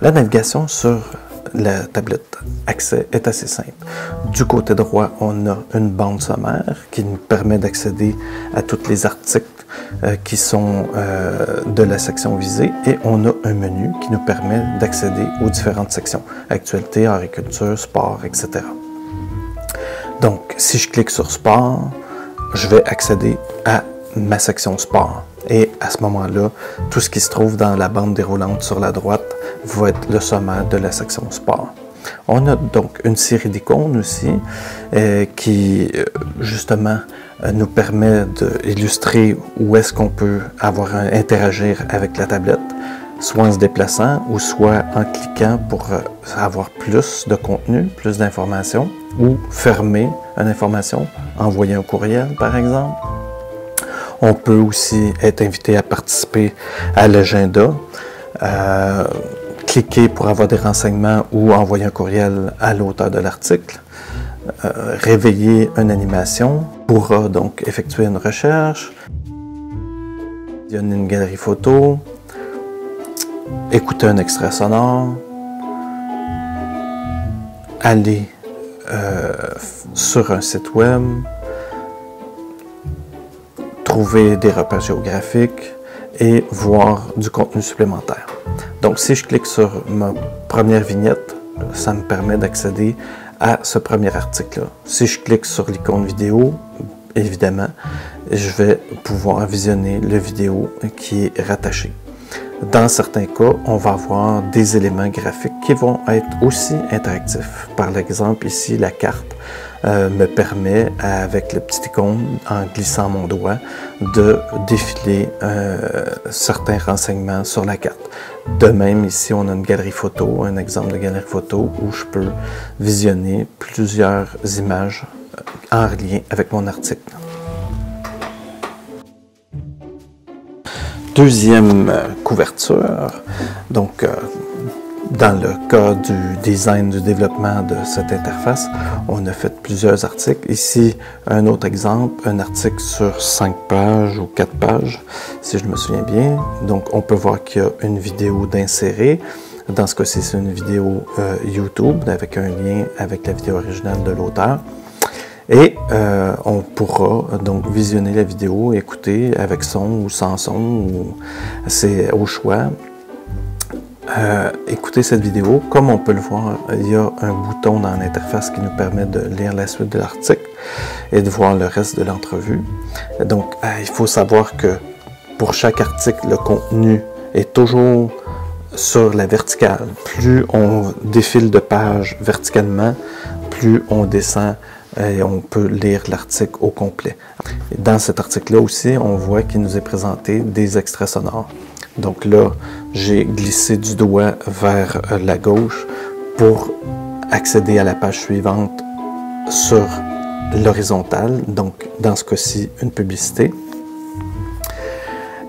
La navigation sur la tablette Accès est assez simple. Du côté droit, on a une bande sommaire qui nous permet d'accéder à tous les articles qui sont de la section visée, et on a un menu qui nous permet d'accéder aux différentes sections, actualité, agriculture, sport, etc. Donc, si je clique sur sport, je vais accéder à ma section sport. Et à ce moment-là, tout ce qui se trouve dans la bande déroulante sur la droite va être le sommaire de la section sport. On a donc une série d'icônes aussi qui, justement, nous permet d'illustrer où est-ce qu'on peut interagir avec la tablette, soit en se déplaçant ou soit en cliquant pour avoir plus de contenu, plus d'informations, ou fermer une information, envoyer un courriel par exemple. On peut aussi être invité à participer à l'agenda, cliquer pour avoir des renseignements ou envoyer un courriel à l'auteur de l'article, réveiller une animation, pourra donc effectuer une recherche, visionner une galerie photo, écouter un extrait sonore, aller sur un site web, trouver des repères géographiques et voir du contenu supplémentaire. Donc, si je clique sur ma première vignette, ça me permet d'accéder à ce premier article-là. Si je clique sur l'icône vidéo, évidemment, je vais pouvoir visionner la vidéo qui est rattachée. Dans certains cas, on va avoir des éléments graphiques qui vont être aussi interactifs. Par exemple, ici, la carte me permet, avec le petit icône, en glissant mon doigt, de défiler certains renseignements sur la carte. De même, ici, on a une galerie photo, un exemple de galerie photo où je peux visionner plusieurs images en lien avec mon article. Deuxième couverture, donc dans le cas du design, du développement de cette interface, on a fait plusieurs articles. Ici, un autre exemple, un article sur 5 pages ou 4 pages, si je me souviens bien. Donc, on peut voir qu'il y a une vidéo d'insérer. Dans ce cas-ci, c'est une vidéo YouTube avec un lien avec la vidéo originale de l'auteur. Et on pourra donc visionner la vidéo, écouter avec son ou sans son, c'est au choix. Écouter cette vidéo, comme on peut le voir, il y a un bouton dans l'interface qui nous permet de lire la suite de l'article et de voir le reste de l'entrevue. Donc, il faut savoir que pour chaque article, le contenu est toujours sur la verticale. Plus on défile de pages verticalement, plus on descend et on peut lire l'article au complet. Dans cet article-là aussi, on voit qu'il nous est présenté des extraits sonores. Donc là, j'ai glissé du doigt vers la gauche pour accéder à la page suivante sur l'horizontale. Donc, dans ce cas-ci, une publicité.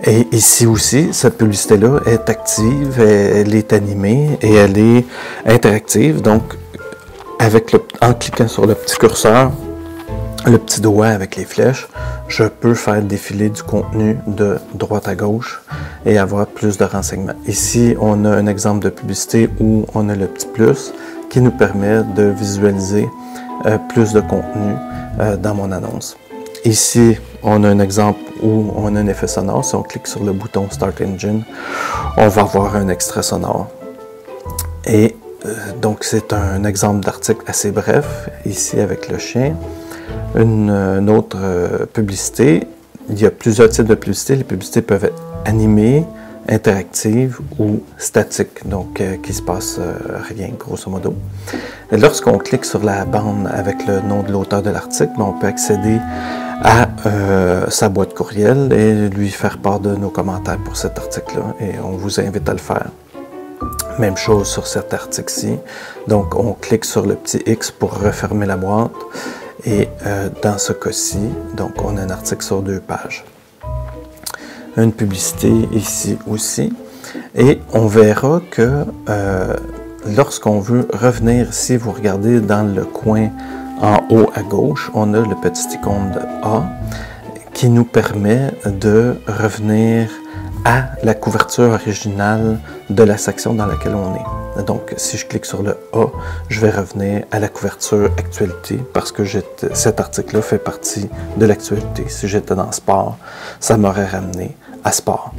Et ici aussi, cette publicité-là est active, elle est animée et elle est interactive. Donc, en cliquant sur le petit curseur, le petit doigt avec les flèches, je peux faire défiler du contenu de droite à gauche et avoir plus de renseignements. Ici, on a un exemple de publicité où on a le petit plus qui nous permet de visualiser plus de contenu dans mon annonce. Ici, on a un exemple où on a un effet sonore. Si on clique sur le bouton Start Engine, on va avoir un extrait sonore. Et donc, c'est un exemple d'article assez bref, ici avec le chien. Une autre publicité. Il y a plusieurs types de publicités. Les publicités peuvent être animées, interactives ou statiques, donc qui ne se passe rien, grosso modo. Lorsqu'on clique sur la bande avec le nom de l'auteur de l'article, on peut accéder à sa boîte courriel et lui faire part de nos commentaires pour cet article-là, et on vous invite à le faire. Même chose sur cet article-ci. Donc, on clique sur le petit X pour refermer la boîte. Et dans ce cas-ci, donc on a un article sur 2 pages. Une publicité ici aussi. Et on verra que lorsqu'on veut revenir, si vous regardez dans le coin en haut à gauche, on a le petit icône de A qui nous permet de revenir à la couverture originale de la section dans laquelle on est. Donc, si je clique sur le A, je vais revenir à la couverture actualité parce que cet article-là fait partie de l'actualité. Si j'étais dans sport, ça m'aurait ramené à sport.